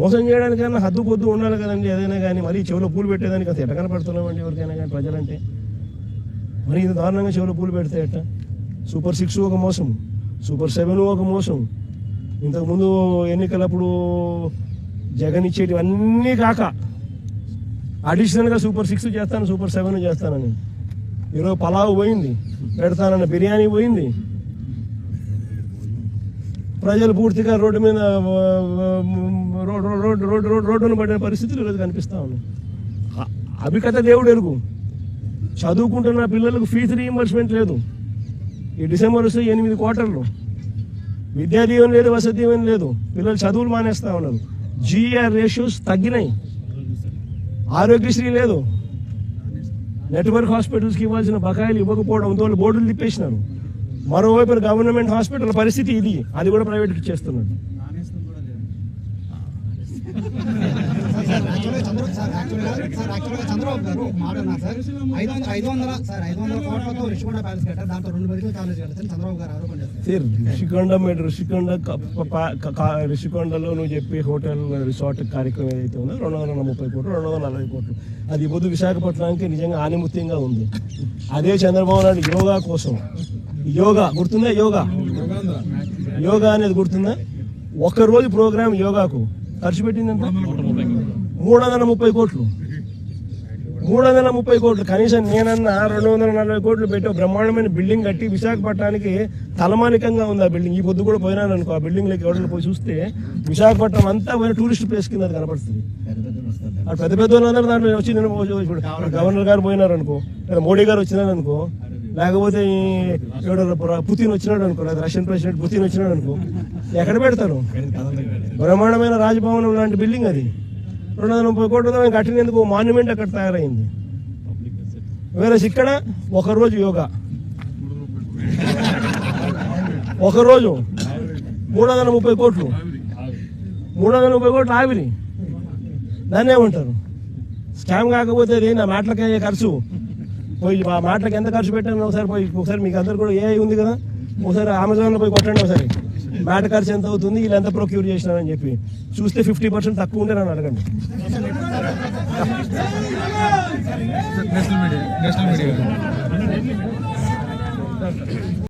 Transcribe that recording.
మోసం చేయడానికైనా హద్దు పొద్దు ఉండాలి కదండి. ఏదైనా కానీ మరీ చెవిలో పూలు పెట్టేదానికి అసలు ఎట్ట కనపడుతున్నామండి ఎవరికైనా కానీ ప్రజలంటే. మరి ఇది దారుణంగా చెవిలో పూలు పెడితే ఎట్ట? సూపర్ 6 ఒక మోసం, సూపర్ 7 ఒక మోసం. ఇంతకుముందు ఎన్నికలప్పుడు జగన్ ఇచ్చేటివన్నీ కాక అడిషనల్గా సూపర్ 6 చేస్తాను, సూపర్ 7 చేస్తానని. ఈరోజు పలావ్ పోయింది, పెడతానన్న బిర్యానీ పోయింది. ప్రజలు పూర్తిగా రోడ్డును పడిన పరిస్థితులు ఈరోజు కనిపిస్తూ ఉన్నాయి. అభికథ దేవుడు ఎరుగు. చదువుకుంటున్న పిల్లలకు ఫీజు రీయింబర్స్మెంట్ లేదు. ఈ డిసెంబర్ వస్తే 8 క్వార్టర్లు. విద్యా దీవెన లేదు, వసతి దీవెన లేదు. పిల్లలు చదువులు మానేస్తూ ఉన్నారు. జీఆర్ రేషియోస్ తగ్గినాయి. ఆరోగ్యశ్రీ లేదు. నెట్వర్క్ హాస్పిటల్స్కి ఇవ్వాల్సిన బకాయిలు ఇవ్వకపోవడంతో బోర్డులు తిప్పేసినారు. మరోవైపు గవర్నమెంట్ హాస్పిటల్ పరిస్థితి ఇది, అది కూడా ప్రైవేట్కి ఇచ్చేస్తున్నాడు. చంద్రబాబు గారు మాట్లాడినారు సార్. 500 కోట్లతో రిషికొండ ప్యాలెస్ కట్టారు, దాంతో 2 మెడికల్ కాలేజ్ కట్టారు చంద్రబాబు గారు ఆరోపణ చేస్తారు. రిషికొండలో నువ్వు చెప్పి హోటల్ రిసార్ట్ కార్యక్రమం ఏదైతే ఉందో 230 కోట్లు 240 కోట్లు అది పొద్దు విశాఖపట్నానికి నిజంగా ఆనిముత్యంగా ఉంది. అదే చంద్రబాబు నాయుడు యోగా కోసం, యోగా గుర్తుందా? యోగా అనేది గుర్తుందా? ఒక్కరోజు ప్రోగ్రామ్ యోగాకు ఖర్చు పెట్టిందంట 330 కోట్లు. 330 కోట్లు. కనీసం నేనన్నా 240 కోట్లు పెట్టి బ్రహ్మాండమైన బిల్డింగ్ కట్టి విశాఖపట్నానికి తలమానికంగా ఉంది ఆ బిల్డింగ్. ఈ పొద్దు కూడా పోయినాను అనుకో, ఆ బిల్డింగ్లోకి ఎవరైనా పోయి చూస్తే విశాఖపట్నం అంతా పోయిన టూరిస్ట్ ప్లేస్ కింద అది కనపడుతుంది. అటు పెద్ద పెద్ద వాళ్ళందరూ దాంట్లో వచ్చి నేను గవర్నర్ గారు పోయినారు అనుకో, లేదా మోడీ గారు వచ్చినారు అనుకో, లేకపోతే పుతిన్ వచ్చినాడు అనుకో, లేదా రష్యన్ ప్రెసిడెంట్ పుతిన్ వచ్చినాడు అనుకో, ఎక్కడ పెడతారు? బ్రహ్మాండమైన రాజభవనం లాంటి బిల్డింగ్ అది. 230 కోట్లతో మేము కట్టినందుకు మాన్యుమెంట్ అక్కడ తయారైంది. వేరే ఇక్కడ ఒకరోజు యోగా, ఒకరోజు 330 కోట్లు, 330 కోట్లు ఆవిరి. దాన్ని ఏమంటారు? స్కామ్ కాకపోతే అది నా మాటలకి అయ్యే ఖర్చు. పోయి ఆ మాటలకు ఎంత ఖర్చు పెట్టాను ఒకసారి మీకు అందరు కూడా ఏ ఉంది కదా, ఒకసారి అమెజాన్లో పోయి కొట్టండి ఒకసారి మ్యాట్ ఖర్చు ఎంత అవుతుంది, వీళ్ళు ఎంత ప్రొక్యూర్ చేసినారని చెప్పి చూస్తే 50% తక్కువ ఉంటే నన్ను అడగండి.